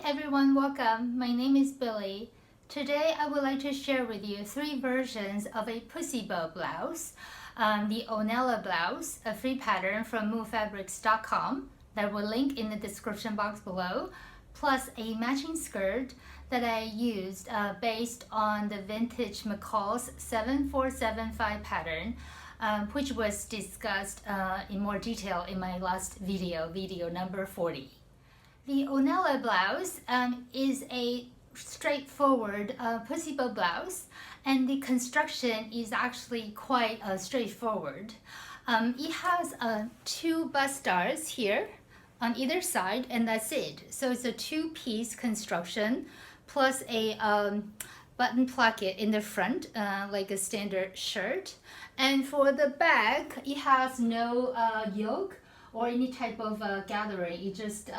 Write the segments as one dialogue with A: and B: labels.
A: everyone, welcome. My name is Billy. Today I would like to share with you 3 versions of a pussy bow blouse. The Onella Blouse, a free pattern from movefabrics.com that will link in the description box below, plus a matching skirt that I used based on the vintage McCall's 7475 pattern, which was discussed in more detail in my last video number 40. The Onella blouse is a straightforward pussy bow blouse, and the construction is actually quite straightforward. It has 2 bust stars here on either side, and that's it. So it's a 2-piece construction plus a button placket in the front, like a standard shirt. And for the back, it has no yoke or any type of gathering. It just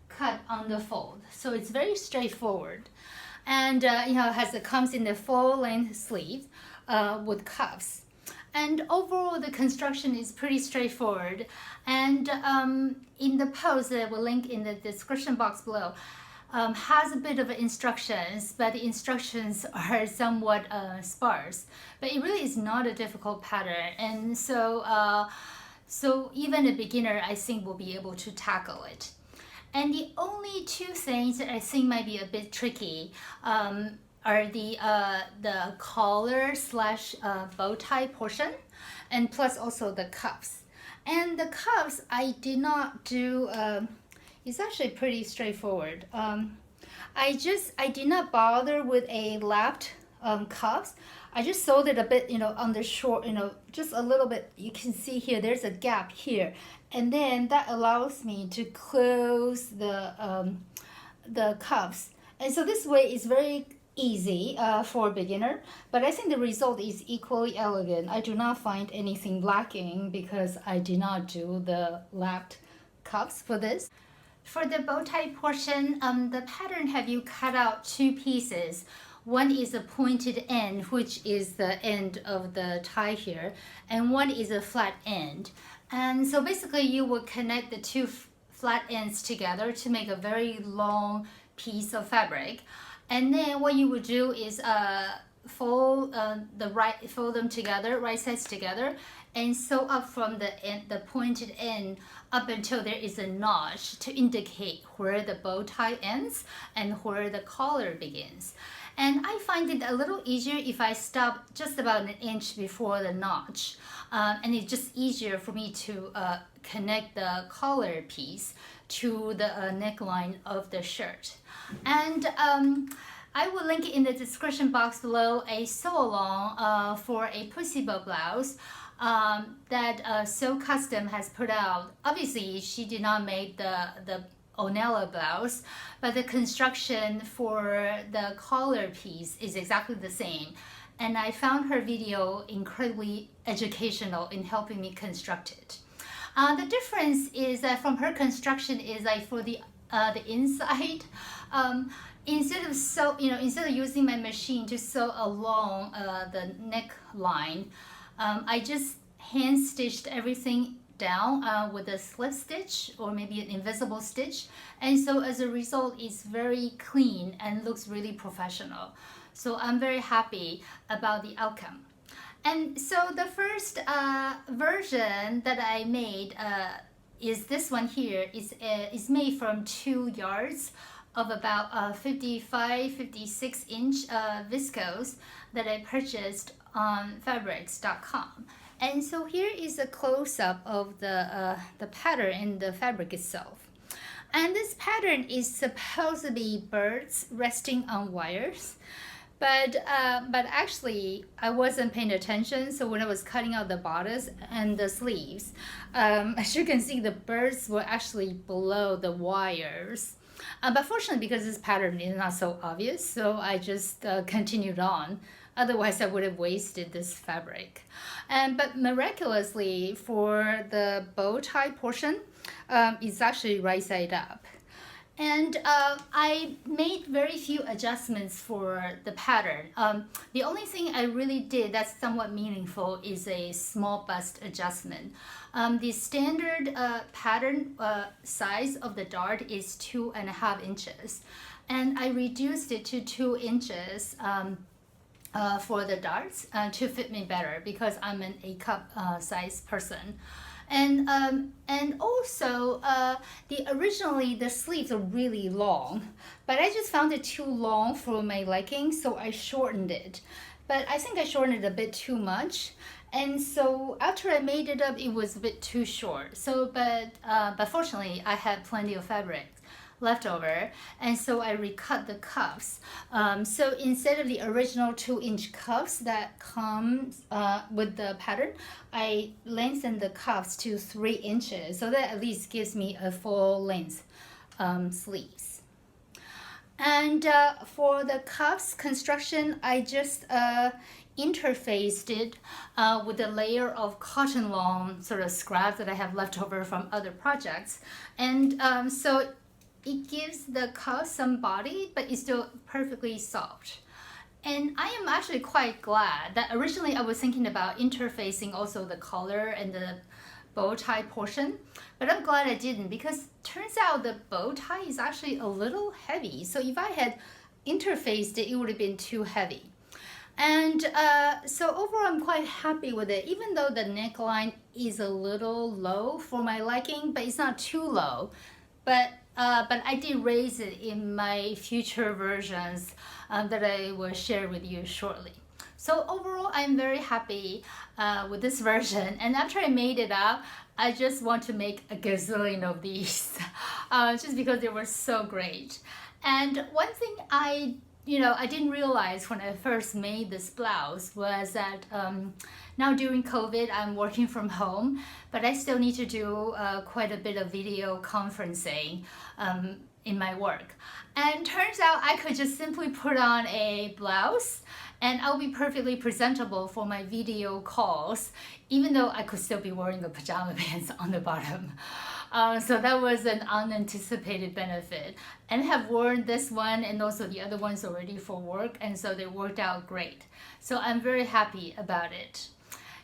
A: cut on the fold, so it's very straightforward. And it comes in the full length sleeve with cuffs. And overall, the construction is pretty straightforward. And in the post that I will link in the description box below, has a bit of instructions, but the instructions are somewhat sparse. But it really is not a difficult pattern, and so even a beginner, I think, will be able to tackle it. And the only 2 things that I think might be a bit tricky are the collar slash bow tie portion, and plus also the cuffs. And the cuffs I did not do. It's actually pretty straightforward. I did not bother with a lapped cuffs. I just sewed it a bit, on the short, just a little bit. You can see here, there's a gap here. And then that allows me to close the cuffs. And so this way is very easy for a beginner, but I think the result is equally elegant. I do not find anything lacking because I did not do the lapped cuffs for this. For the bow tie portion, the pattern have you cut out 2 pieces. One is a pointed end, which is the end of the tie here, and one is a flat end. And so basically you would connect the 2 flat ends together to make a very long piece of fabric. And then what you would do is fold them together, right sides together, and sew up from the pointed end up until there is a notch to indicate where the bow tie ends and where the collar begins. And I find it a little easier if I stop just about an inch before the notch. And it's just easier for me to connect the collar piece to the neckline of the shirt. And I will link in the description box below a sew along for a pussy bow blouse that Sew Custom has put out. Obviously, she did not make the Onella blouse, but the construction for the collar piece is exactly the same. And I found her video incredibly educational in helping me construct it. The difference is that from her construction is like for the inside, instead of using my machine to sew along the neckline, I just hand stitched everything down with a slip stitch or maybe an invisible stitch, and so as a result it's very clean and looks really professional. So I'm very happy about the outcome. And so the first version that I made is this one here. It's made from 2 yards of about 55-56 inch viscose that I purchased on fabrics.com. And so here is a close-up of the pattern and the fabric itself. And this pattern is supposed to be birds resting on wires, but actually I wasn't paying attention. So when I was cutting out the bodice and the sleeves, as you can see, the birds were actually below the wires. But fortunately, because this pattern is not so obvious, so I just continued on. Otherwise, I would have wasted this fabric. But miraculously, for the bow tie portion, it's actually right side up. And I made very few adjustments for the pattern. The only thing I really did that's somewhat meaningful is a small bust adjustment. The standard pattern size of the dart is 2.5 inches. And I reduced it to 2 inches for the darts to fit me better because I'm an A-cup size person. And also originally the sleeves are really long, but I just found it too long for my liking, so I shortened it. But I think I shortened it a bit too much, and so after I made it up, it was a bit too short. So, but fortunately, I had plenty of fabric left over, and so I recut the cuffs. So instead of the original 2-inch cuffs that comes with the pattern, I lengthened the cuffs to 3 inches, so that at least gives me a full length sleeves. And for the cuffs construction, I just interfaced it with a layer of cotton long sort of scraps that I have left over from other projects. And so it gives the cuff some body, but it's still perfectly soft. And I am actually quite glad that originally I was thinking about interfacing also the collar and the bow tie portion, but I'm glad I didn't, because turns out the bow tie is actually a little heavy. So if I had interfaced it, it would have been too heavy. And so overall, I'm quite happy with it, even though the neckline is a little low for my liking, but it's not too low. But I did raise it in my future versions that I will share with you shortly. So overall, I'm very happy with this version. And after I made it up, I just want to make a gazillion of these just because they were so great. And one thing I didn't realize when I first made this blouse was that now during COVID, I'm working from home, but I still need to do quite a bit of video conferencing in my work. And turns out I could just simply put on a blouse and I'll be perfectly presentable for my video calls, even though I could still be wearing the pajama pants on the bottom. So that was an unanticipated benefit. And I have worn this one and also the other ones already for work, and so they worked out great. So I'm very happy about it.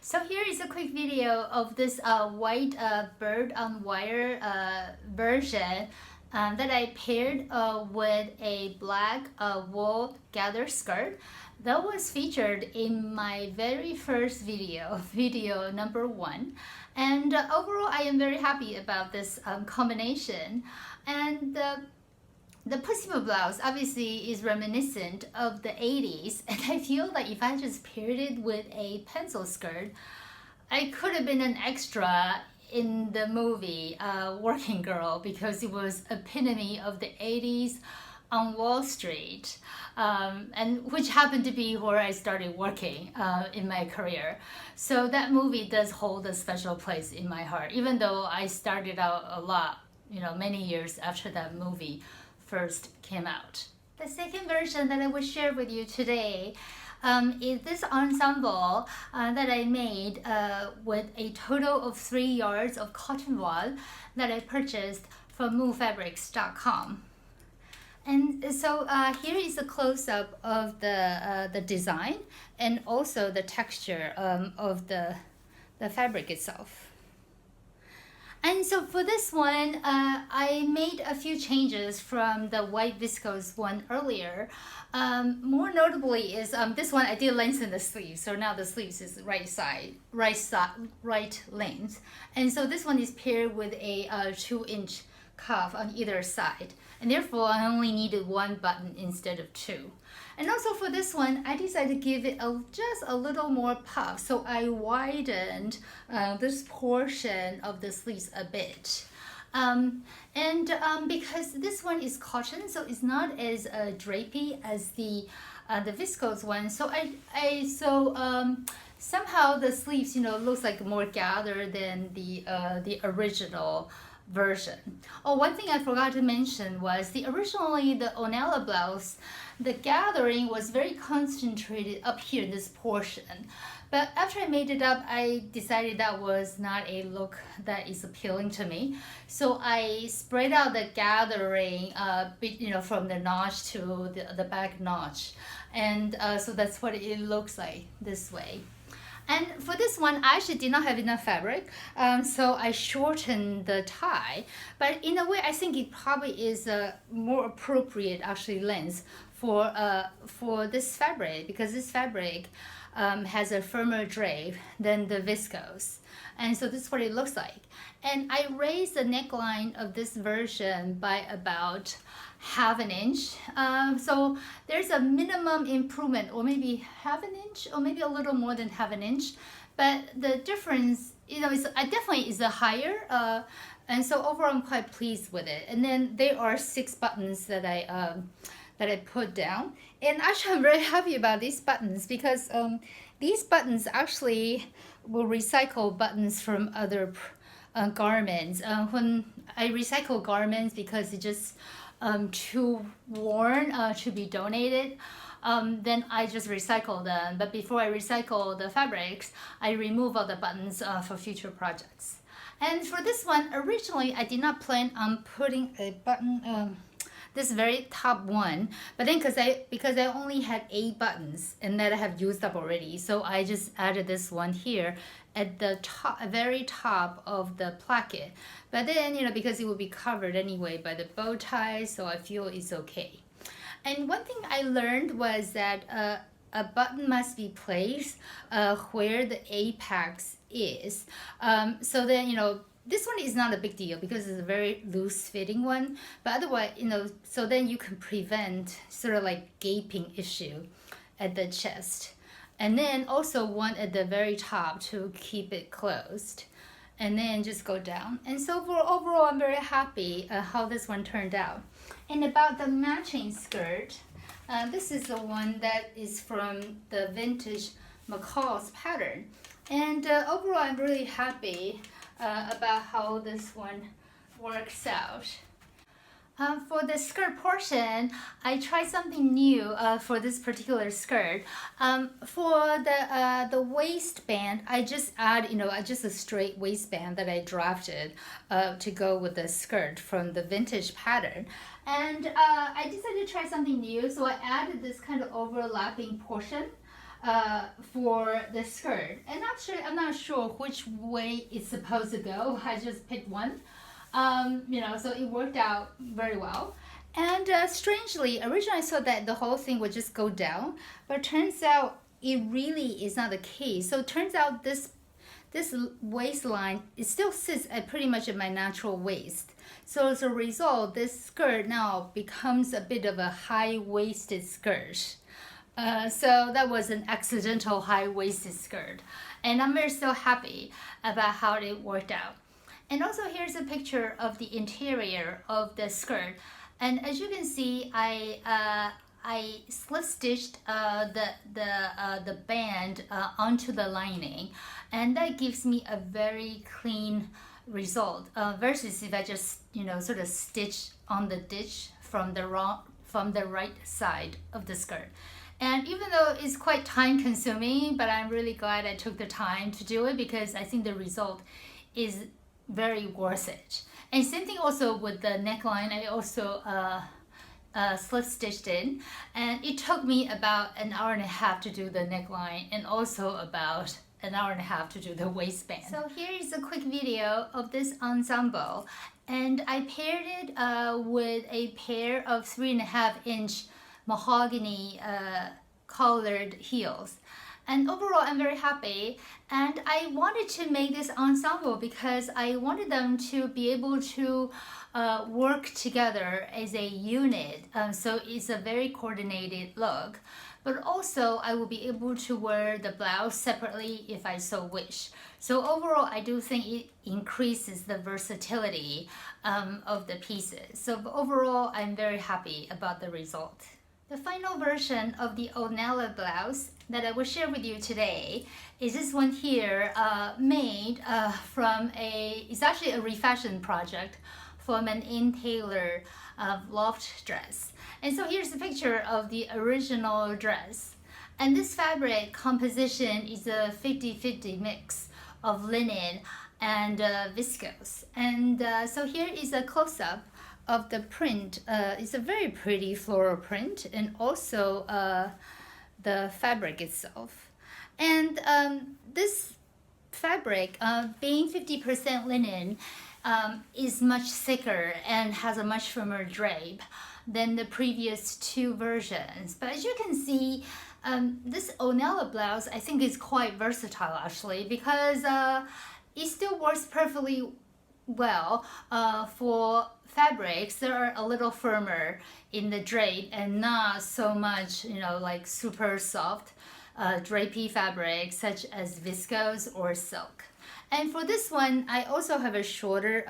A: So here is a quick video of this white bird on wire version that I paired with a black wool gather skirt that was featured in my very first video number 1. And overall, I am very happy about this combination. And the Pussybow blouse obviously is reminiscent of the 80s, and I feel that if I just paired it with a pencil skirt, I could have been an extra in the movie Working Girl, because it was epitome of the 80s on Wall Street, and which happened to be where I started working in my career. So that movie does hold a special place in my heart, even though I started out a lot, many years after that movie first came out. The second version that I will share with you today is this ensemble that I made with a total of 3 yards of cotton voile that I purchased from movefabrics.com. And so here is a close-up of the design and also the texture of the fabric itself. And so for this one, I made a few changes from the white viscose one earlier. More notably is this one I did lengthen the sleeves, so now the sleeves is right length. And so this one is paired with a 2-inch cuff on either side, and therefore I only needed 1 button instead of 2. And also for this one, I decided to give it just a little more puff, so I widened this portion of the sleeves a bit. Because this one is cotton, so it's not as drapey as the viscose one, so somehow the sleeves looks like more gathered than the original version. Oh, one thing I forgot to mention was originally the Onella blouse, the gathering was very concentrated up here in this portion. But after I made it up, I decided that was not a look that is appealing to me. So I spread out the gathering, from the notch to the back notch. And so that's what it looks like this way. And for this one, I actually did not have enough fabric, so I shortened the tie. But in a way, I think it probably is a more appropriate actually length for this fabric, because this fabric has a firmer drape than the viscose. And so this is what it looks like. And I raised the neckline of this version by about half an inch. So there's a minimum improvement, or maybe half an inch, or maybe a little more than half an inch. But the difference, definitely is a higher. And so overall, I'm quite pleased with it. And then there are 6 buttons that I put down. And actually, I'm very happy about these buttons, because these buttons actually will recycle buttons from other garments. When I recycle garments because it's just too worn to be donated, then I just recycle them. But before I recycle the fabrics, I remove all the buttons for future projects. And for this one, originally I did not plan on putting a button, this very top one, but then because I only had 8 buttons and that I have used up already, so I just added this one here at the top, very top of the placket. But then, because it will be covered anyway by the bow tie, so I feel it's okay. And one thing I learned was that a button must be placed where the apex is. So then, this one is not a big deal because it's a very loose fitting one, but otherwise, so then you can prevent sort of like gaping issue at the chest. And then also one at the very top to keep it closed. And then just go down. And so overall, I'm very happy how this one turned out. And about the matching skirt, this is the one that is from the vintage McCall's pattern. And overall, I'm really happy about how this one works out. For the skirt portion, I tried something new for this particular skirt. For the waistband, I just add, just a straight waistband that I drafted to go with the skirt from the vintage pattern. And I decided to try something new, so I added this kind of overlapping portion for the skirt. And actually, I'm not sure which way it's supposed to go. I just picked one. So it worked out very well. And strangely, originally I thought that the whole thing would just go down, but turns out it really is not the case. So it turns out this waistline, it still sits at pretty much at my natural waist. So as a result, this skirt now becomes a bit of a high-waisted skirt. So that was an accidental high-waisted skirt. And I'm so happy about how it worked out. And also here's a picture of the interior of the skirt. And as you can see, I slip stitched the band onto the lining, and that gives me a very clean result versus if I just sort of stitch on the ditch from the right side of the skirt. And even though it's quite time consuming, but I'm really glad I took the time to do it because I think the result is very worth it. And same thing also with the neckline. I also slip stitched in, and it took me about an hour and a half to do the neckline and also about an hour and a half to do the waistband. So here is a quick video of this ensemble, and I paired it with a pair of 3.5-inch mahogany colored heels. And overall, I'm very happy. And I wanted to make this ensemble because I wanted them to be able to work together as a unit. So it's a very coordinated look. But also, I will be able to wear the blouse separately if I so wish. So overall, I do think it increases the versatility of the pieces. So overall, I'm very happy about the result. The final version of the Onella blouse that I will share with you today is this one here, made from it's actually a refashioned project from an Ann Taylor loft dress. And so here's a picture of the original dress. And this fabric composition is a 50-50 mix of linen and viscose. And so here is a close-up of the print. It's a very pretty floral print, and also the fabric itself. And this fabric, being 50% linen, is much thicker and has a much firmer drape than the previous two versions. But as you can see, this Onella blouse I think is quite versatile actually, because it still works perfectly well for fabrics that are a little firmer in the drape and not so much, like super soft drapey fabrics such as viscose or silk. And for this one, I also have a shorter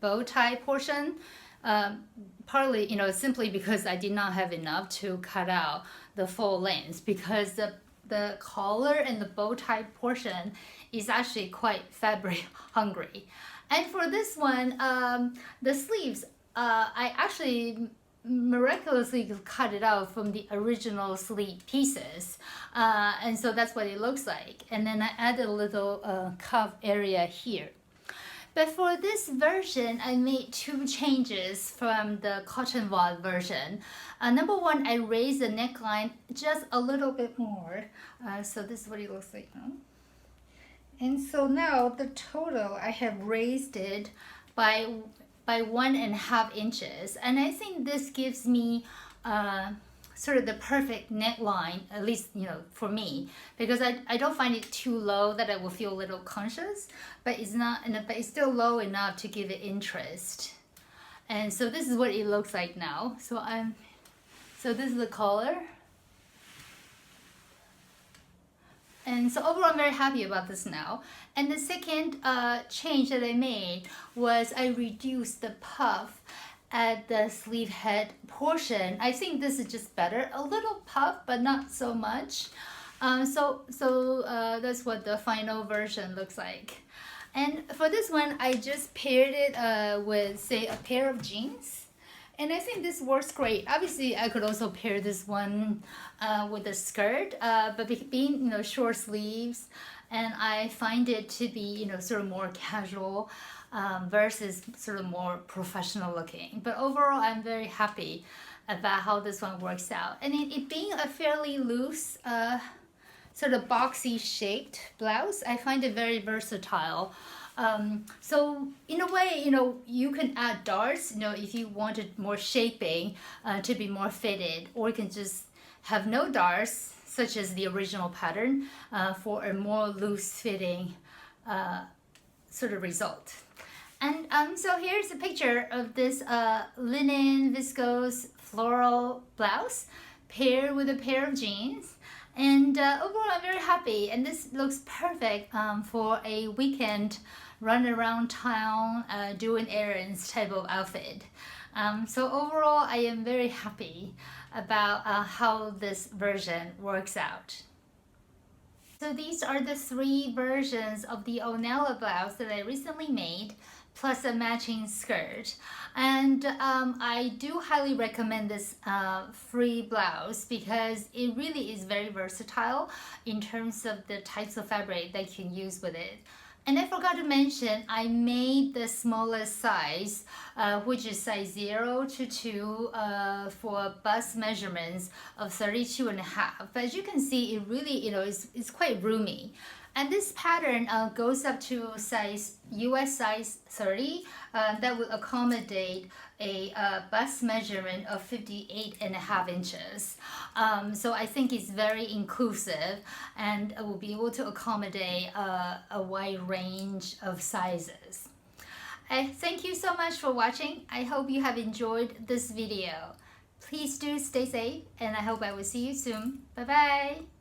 A: bow tie portion, partly, simply because I did not have enough to cut out the full length, because the collar and the bow tie portion is actually quite fabric hungry. And for this one, the sleeves, I actually miraculously cut it out from the original sleeve pieces, and so that's what it looks like. And then I added a little cuff area here. But for this version, I made two changes from the cotton voile version. Number one, I raised the neckline just a little bit more. So this is what it looks like now. And so now the total, I have raised it by 1.5 inches. And I think this gives me sort of the perfect neckline, at least, for me, because I don't find it too low that I will feel a little conscious, but it's still low enough to give it interest. And so this is what it looks like now. So this is the collar. And so overall, I'm very happy about this now. And the second change that I made was I reduced the puff at the sleeve head portion. I think this is just better. A little puff, but not so much. So that's what the final version looks like. And for this one, I just paired it with, say, a pair of jeans. And I think this works great. Obviously, I could also pair this one with a skirt, but being short sleeves, and I find it to be sort of more casual versus sort of more professional looking. But overall, I'm very happy about how this one works out. And it being a fairly loose, sort of boxy shaped blouse, I find it very versatile. So in a way, you can add darts, if you wanted more shaping to be more fitted, or you can just have no darts, such as the original pattern, for a more loose fitting sort of result. And so here's a picture of this linen viscose floral blouse paired with a pair of jeans. And overall, I'm very happy, and this looks perfect for a weekend run around town, doing errands type of outfit. So overall, I am very happy about how this version works out. So these are the 3 versions of the Onella blouse that I recently made, plus a matching skirt. And I do highly recommend this free blouse because it really is very versatile in terms of the types of fabric that you can use with it. And I forgot to mention, I made the smallest size, which is size 0 to 2 for bust measurements of 32.5. But as you can see, it really, it's quite roomy. And this pattern goes up to US size 30. That will accommodate a bust measurement of 58.5 inches. So I think it's very inclusive and will be able to accommodate a wide range of sizes. Thank you so much for watching. I hope you have enjoyed this video. Please do stay safe, and I hope I will see you soon. Bye bye.